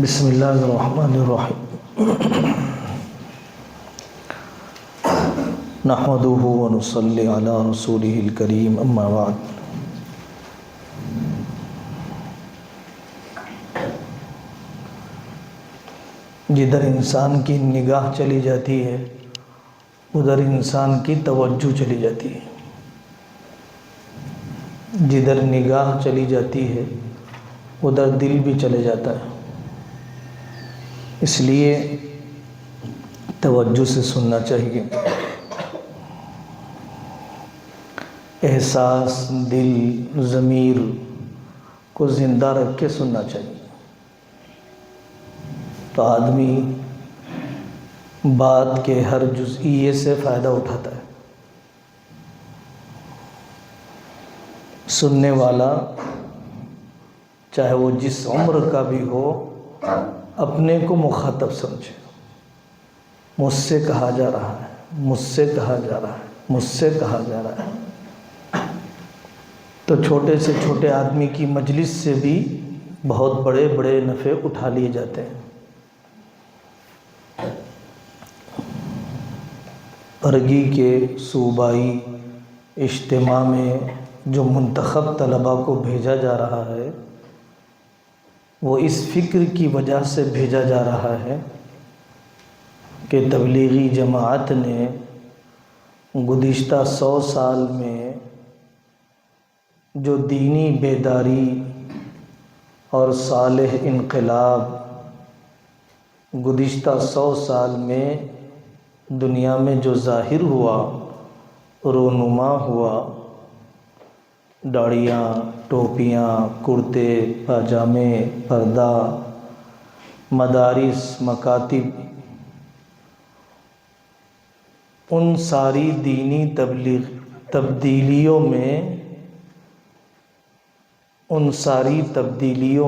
بسم اللہ الرحمن الرحیم نحمدہ ونصلی علی رسولہ الکریم اما بعد۔ جدھر انسان کی نگاہ چلی جاتی ہے ادھر انسان کی توجہ چلی جاتی ہے، جدھر نگاہ چلی جاتی ہے ادھر دل بھی چلے جاتا ہے، اس لیے توجہ سے سننا چاہیے۔ احساس، دل، ضمیر کو زندہ رکھ کے سننا چاہیے، تو آدمی بات کے ہر جزئیے سے فائدہ اٹھاتا ہے۔ سننے والا چاہے وہ جس عمر کا بھی ہو اپنے کو مخاطب سمجھے، مجھ سے کہا جا رہا ہے، مجھ سے کہا جا رہا ہے، مجھ سے کہا جا رہا ہے۔ تو چھوٹے سے چھوٹے آدمی کی مجلس سے بھی بہت بڑے بڑے نفع اٹھا لیے جاتے ہیں۔ پرگی کے صوبائی اجتماع میں جو منتخب طلباء کو بھیجا جا رہا ہے وہ اس فکر کی وجہ سے بھیجا جا رہا ہے کہ تبلیغی جماعت نے گزشتہ 100 سال میں جو دینی بیداری اور صالح انقلاب گزشتہ 100 سال میں دنیا میں جو ظاہر ہوا، رونما ہوا، داڑیاں، ٹوپیاں، کرتے پاجامے، پردہ، مدارس، مکاتب، ان ساری دینی تبدیلیوں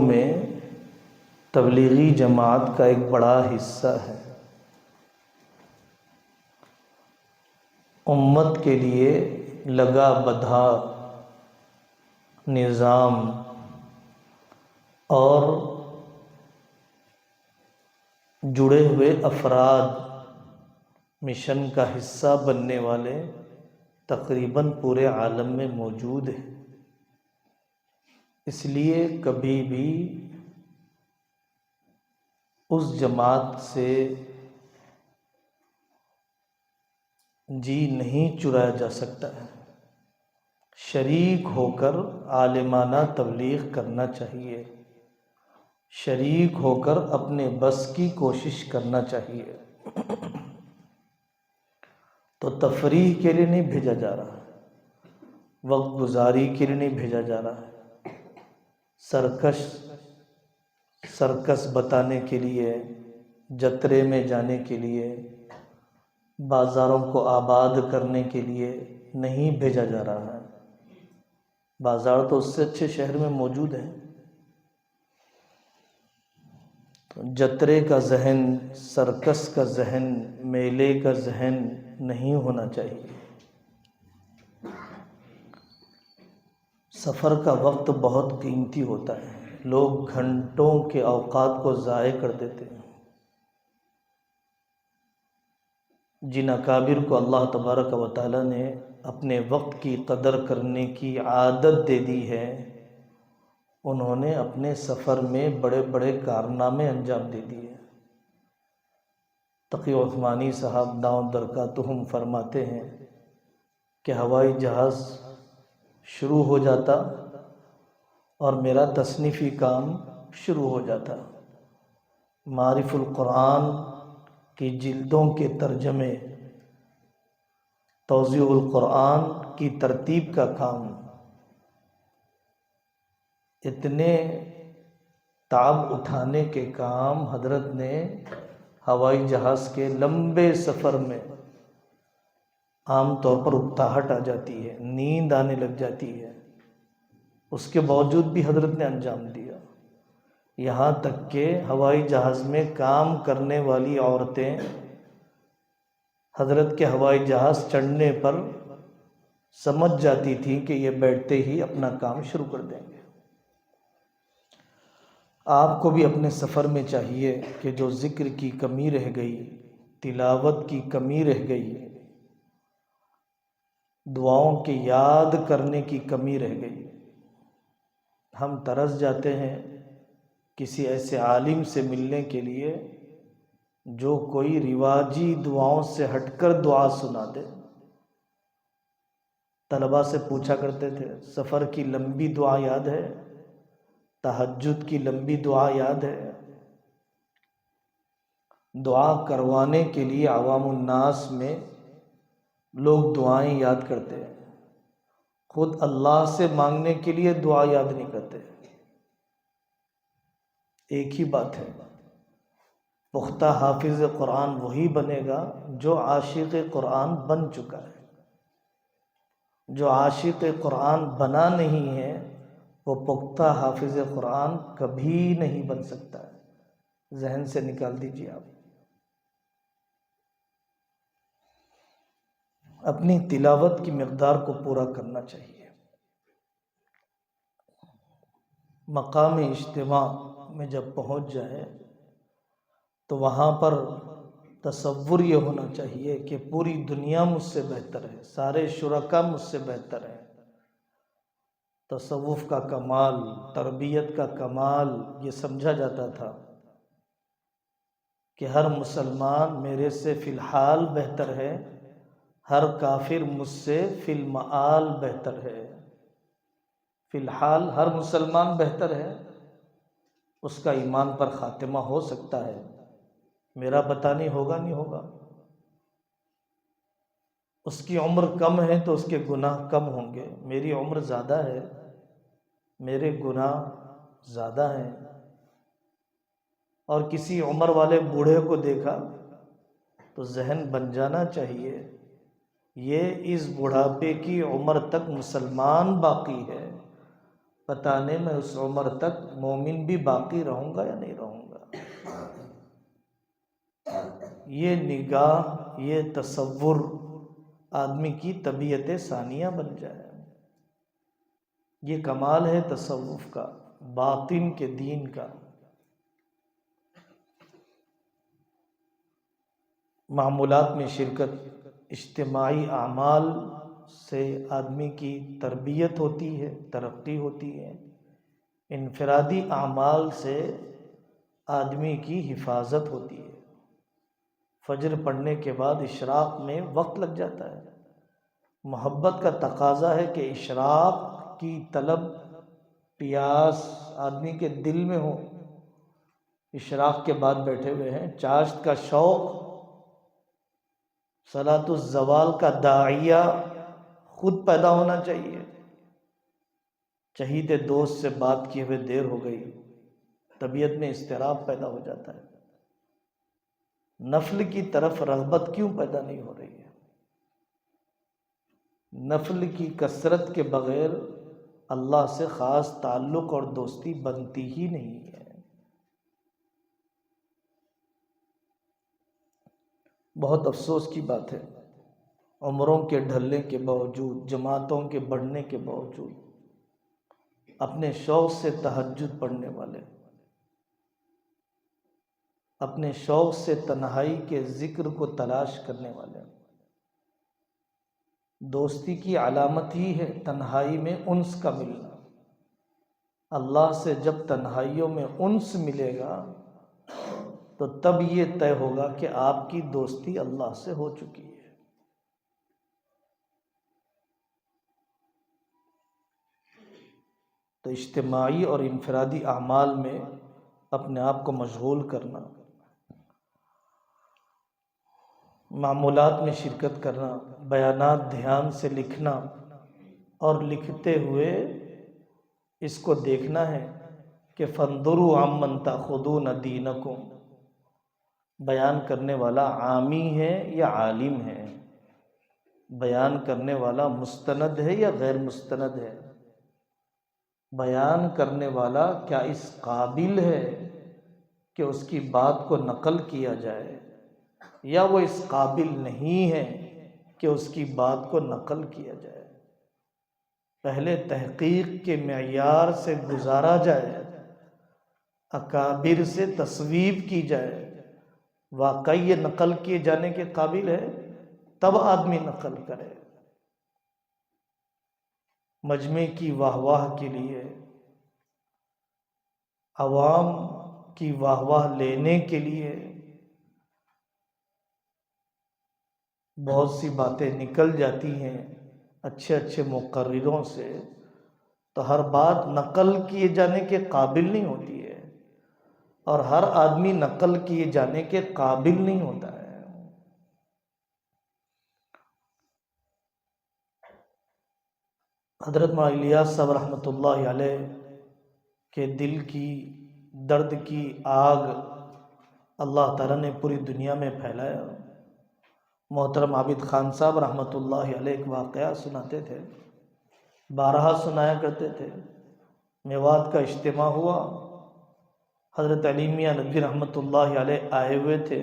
میں تبلیغی جماعت کا ایک بڑا حصہ ہے۔ امت کے لیے لگا بدھا نظام اور جڑے ہوئے افراد مشن کا حصہ بننے والے تقریباً پورے عالم میں موجود ہیں۔ اس لیے کبھی بھی اس جماعت سے جی نہیں چرایا جا سکتا ہے، شریک ہو کر عالمانہ تبلیغ کرنا چاہیے، شریک ہو کر اپنے بس کی کوشش کرنا چاہیے۔ تو تفریح کے لیے نہیں بھیجا جا رہا ہے، وقت گزاری کے لیے نہیں بھیجا جا رہا ہے، سرکس بتانے کے لیے، جترے میں جانے کے لیے، بازاروں کو آباد کرنے کے لیے نہیں بھیجا جا رہا ہے۔ بازار تو اس سے اچھے شہر میں موجود ہیں۔ جترے کا ذہن، سرکس کا ذہن، میلے کا ذہن نہیں ہونا چاہیے۔ سفر کا وقت بہت قیمتی ہوتا ہے، لوگ گھنٹوں کے اوقات کو ضائع کر دیتے ہیں۔ جن اکابر کو اللہ تبارک و تعالیٰ نے اپنے وقت کی قدر کرنے کی عادت دے دی ہے، انہوں نے اپنے سفر میں بڑے بڑے کارنامے انجام دے دیے۔ تقی عثمانی صاحب دامت برکاتہم فرماتے ہیں کہ ہوائی جہاز شروع ہو جاتا اور میرا تصنیفی کام شروع ہو جاتا، معارف القرآن کی جلدوں کے ترجمے، توضیح القرآن کی ترتیب کا کام، اتنے تعب اٹھانے کے کام حضرت نے ہوائی جہاز کے لمبے سفر میں عام طور پر اکتاہٹ آ جاتی ہے، نیند آنے لگ جاتی ہے، اس کے باوجود بھی حضرت نے انجام دیا۔ یہاں تک کہ ہوائی جہاز میں کام کرنے والی عورتیں حضرت کے ہوائی جہاز چڑھنے پر سمجھ جاتی تھیں کہ یہ بیٹھتے ہی اپنا کام شروع کر دیں گے۔ آپ کو بھی اپنے سفر میں چاہیے کہ جو ذکر کی کمی رہ گئی، تلاوت کی کمی رہ گئی، دعاؤں کے یاد کرنے کی کمی رہ گئی، ہم ترس جاتے ہیں کسی ایسے عالم سے ملنے کے لیے جو کوئی رواجی دعاؤں سے ہٹ کر دعا سنا دے۔ طلباء سے پوچھا کرتے تھے، سفر کی لمبی دعا یاد ہے؟ تہجد کی لمبی دعا یاد ہے؟ دعا کروانے کے لیے عوام الناس میں لوگ دعائیں یاد کرتے ہیں، خود اللہ سے مانگنے کے لیے دعا یاد نہیں کرتے۔ ایک ہی بات ہے، پختہ حافظ قرآن وہی بنے گا جو عاشق قرآن بن چکا ہے۔ جو عاشق قرآن بنا نہیں ہے وہ پختہ حافظ قرآن کبھی نہیں بن سکتا ہے، ذہن سے نکال دیجیے آپ۔ اپنی تلاوت کی مقدار کو پورا کرنا چاہیے۔ مقام اجتماع میں جب پہنچ جائے تو وہاں پر تصور یہ ہونا چاہیے کہ پوری دنیا مجھ سے بہتر ہے، سارے شرکاء مجھ سے بہتر ہیں۔ تصوف کا کمال، تربیت کا کمال یہ سمجھا جاتا تھا کہ ہر مسلمان میرے سے فی الحال بہتر ہے، ہر کافر مجھ سے فی المآل بہتر ہے۔ فی الحال ہر مسلمان بہتر ہے، اس کا ایمان پر خاتمہ ہو سکتا ہے، میرا پتہ نہیں ہوگا نہیں ہوگا۔ اس کی عمر کم ہے تو اس کے گناہ کم ہوں گے، میری عمر زیادہ ہے، میرے گناہ زیادہ ہیں۔ اور کسی عمر والے بوڑھے کو دیکھا تو ذہن بن جانا چاہیے یہ اس بڑھاپے کی عمر تک مسلمان باقی ہے، پتہ نہیں میں اس عمر تک مومن بھی باقی رہوں گا یا نہیں رہوں گا۔ یہ نگاہ، یہ تصور آدمی کی طبیعت ثانیہ بن جائے، یہ کمال ہے تصوف کا، باطن کے دین کا۔ معمولات میں شرکت، اجتماعی اعمال سے آدمی کی تربیت ہوتی ہے، ترقی ہوتی ہے، انفرادی اعمال سے آدمی کی حفاظت ہوتی ہے۔ فجر پڑھنے کے بعد اشراق میں وقت لگ جاتا ہے، محبت کا تقاضا ہے کہ اشراق کی طلب، پیاس آدمی کے دل میں ہو۔ اشراق کے بعد بیٹھے ہوئے ہیں، چاشت کا شوق، صلاۃ الزوال کا داعیہ خود پیدا ہونا چاہیے۔ چہیتے دوست سے بات کیے ہوئے دیر ہو گئی، طبیعت میں اضطراب پیدا ہو جاتا ہے، نفل کی طرف رغبت کیوں پیدا نہیں ہو رہی ہے؟ نفل کی کثرت کے بغیر اللہ سے خاص تعلق اور دوستی بنتی ہی نہیں ہے۔ بہت افسوس کی بات ہے، عمروں کے ڈھلنے کے باوجود، جماعتوں کے بڑھنے کے باوجود، اپنے شوق سے تہجد پڑھنے والے، اپنے شوق سے تنہائی کے ذکر کو تلاش کرنے والے، دوستی کی علامت ہی ہے تنہائی میں انس کا ملنا۔ اللہ سے جب تنہائیوں میں انس ملے گا تو تب یہ طے ہوگا کہ آپ کی دوستی اللہ سے ہو چکی ہے۔ تو اجتماعی اور انفرادی اعمال میں اپنے آپ کو مشغول کرنا، معمولات میں شرکت کرنا، بیانات دھیان سے لکھنا، اور لکھتے ہوئے اس کو دیکھنا ہے کہ فانظروا عمن تأخذون دینکم، بیان کرنے والا عامی ہے یا عالم ہے، بیان کرنے والا مستند ہے یا غیر مستند ہے، بیان کرنے والا کیا اس قابل ہے کہ اس کی بات کو نقل کیا جائے، یا وہ اس قابل نہیں ہے کہ اس کی بات کو نقل کیا جائے۔ پہلے تحقیق کے معیار سے گزارا جائے، اکابر سے تصویب کی جائے، واقعی یہ نقل کیے جانے کے قابل ہے تب آدمی نقل کرے۔ مجمع کی واہ واہ کے لیے، عوام کی واہ واہ لینے کے لیے بہت سی باتیں نکل جاتی ہیں اچھے اچھے مقرروں سے، تو ہر بات نقل کیے جانے کے قابل نہیں ہوتی ہے، اور ہر آدمی نقل کیے جانے کے قابل نہیں ہوتا ہے۔ حضرت مولانا الیاس صاحب رحمۃ اللہ علیہ کے دل کی درد کی آگ اللہ تعالیٰ نے پوری دنیا میں پھیلایا۔ محترم عابد خان صاحب رحمۃ اللہ علیہ ایک واقعہ سناتے تھے، بارہا سنایا کرتے تھے۔ میوات کا اجتماع ہوا، حضرت علی میاں ندوی رحمۃ اللہ علیہ آئے ہوئے تھے۔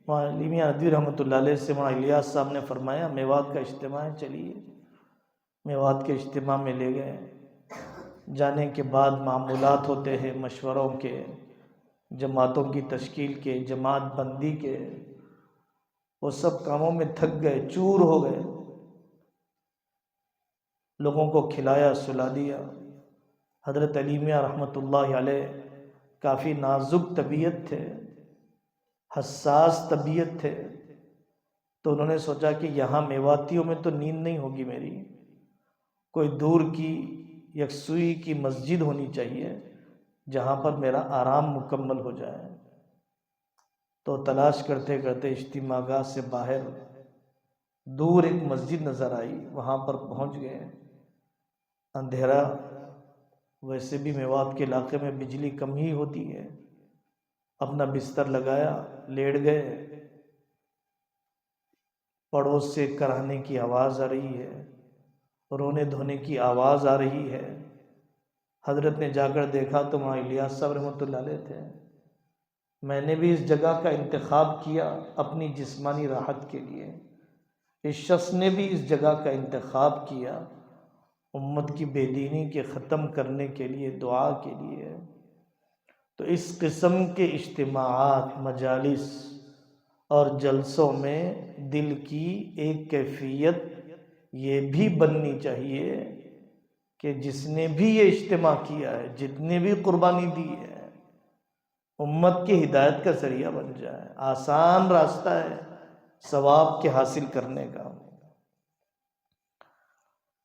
علی میاں ندوی رحمۃ اللہ علیہ سے مولانا الیاس صاحب نے فرمایا میوات کا اجتماع ہے، چلیے۔ میوات کے اجتماع میں لے گئے۔ جانے کے بعد معمولات ہوتے ہیں مشوروں کے، جماعتوں کی تشکیل کے، جماعت بندی کے، وہ سب کاموں میں تھک گئے، چور ہو گئے۔ لوگوں کو کھلایا سلا دیا۔ حضرت علی میاں رحمۃ اللہ علیہ کافی نازک طبیعت تھے، حساس طبیعت تھے، تو انہوں نے سوچا کہ یہاں میواتیوں میں تو نیند نہیں ہوگی میری، کوئی دور کی یکسوئی کی مسجد ہونی چاہیے جہاں پر میرا آرام مکمل ہو جائے۔ تو تلاش کرتے کرتے اجتماع گاہ سے باہر دور ایک مسجد نظر آئی، وہاں پر پہنچ گئے۔ اندھیرا، ویسے بھی میوات کے علاقے میں بجلی کم ہی ہوتی ہے۔ اپنا بستر لگایا، لیٹ گئے۔ پڑوس سے کراہنے کی آواز آ رہی ہے، رونے دھونے کی آواز آ رہی ہے۔ حضرت نے جا کر دیکھا تو وہاں الیاس صاحب رحمۃ اللہ علیہ تھے۔ میں نے بھی اس جگہ کا انتخاب کیا اپنی جسمانی راحت کے لیے، اس شخص نے بھی اس جگہ کا انتخاب کیا امت کی بے دینی کے ختم کرنے کے لیے، دعا کے لیے۔ تو اس قسم کے اجتماعات، مجالس اور جلسوں میں دل کی ایک کیفیت یہ بھی بننی چاہیے کہ جس نے بھی یہ اجتماع کیا ہے، جتنے بھی قربانی دی ہے، امت کی ہدایت کا ذریعہ بن جائے۔ آسان راستہ ہے ثواب کے حاصل کرنے کا۔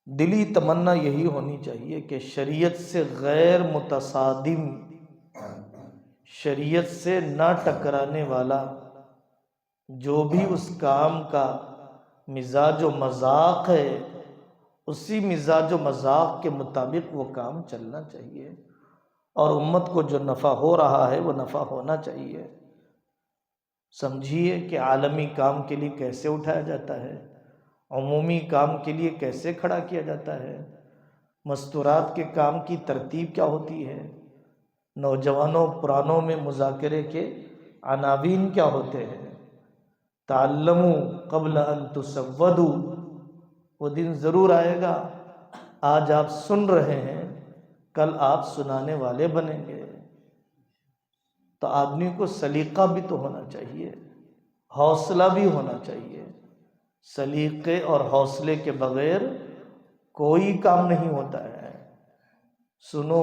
دلی تمنا یہی ہونی چاہیے کہ شریعت سے غیر متصادم، شریعت سے نہ ٹکرانے والا جو بھی اس کام کا مزاج و مذاق ہے، اسی مزاج و مذاق کے مطابق وہ کام چلنا چاہیے، اور امت کو جو نفع ہو رہا ہے وہ نفع ہونا چاہیے۔ سمجھیے کہ عالمی کام کے لیے کیسے اٹھایا جاتا ہے، عمومی کام کے لیے کیسے کھڑا کیا جاتا ہے، مستورات کے کام کی ترتیب کیا ہوتی ہے، نوجوانوں پرانوں میں مذاکرے کے عناوین کیا ہوتے ہیں۔ تعلموا قبل ان تسودوا، وہ دن ضرور آئے گا، آج آپ سن رہے ہیں، کل آپ سنانے والے بنیں گے۔ تو آدمی کو سلیقہ بھی تو ہونا چاہیے، حوصلہ بھی ہونا چاہیے۔ سلیقے اور حوصلے کے بغیر کوئی کام نہیں ہوتا ہے۔ سنو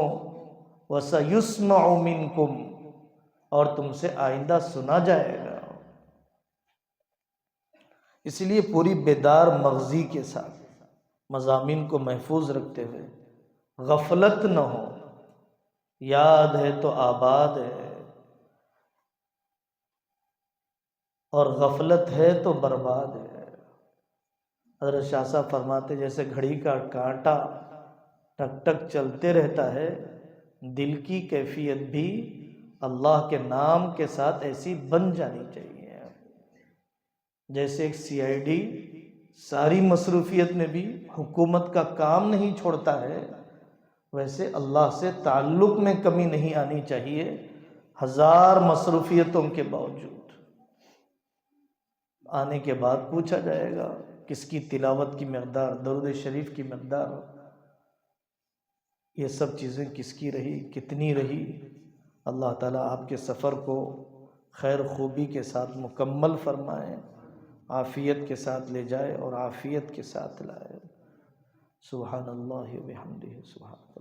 وَسَيُسْمَعُ مِنْكُمْ، اور تم سے آئندہ سنا جائے گا۔ اس لیے پوری بیدار مغزی کے ساتھ مضامین کو محفوظ رکھتے ہوئے، غفلت نہ ہو۔ یاد ہے تو آباد ہے، اور غفلت ہے تو برباد ہے۔ حضرت شاہ صاحب فرماتے جیسے گھڑی کا کانٹا ٹک ٹک چلتے رہتا ہے، دل کی کیفیت بھی اللہ کے نام کے ساتھ ایسی بن جانی چاہیے۔ جیسے ایک CID ساری مصروفیت میں بھی حکومت کا کام نہیں چھوڑتا ہے، ویسے اللہ سے تعلق میں کمی نہیں آنی چاہیے ہزار مصروفیتوں کے باوجود۔ آنے کے بعد پوچھا جائے گا کس کی تلاوت کی مقدار، درود شریف کی مقدار، یہ سب چیزیں کس کی رہی، کتنی رہی؟ اللہ تعالیٰ آپ کے سفر کو خیر خوبی کے ساتھ مکمل فرمائے، عافیت کے ساتھ لے جائے اور عافیت کے ساتھ لائے۔ سبحان اللہ و بحمدہ، سبحان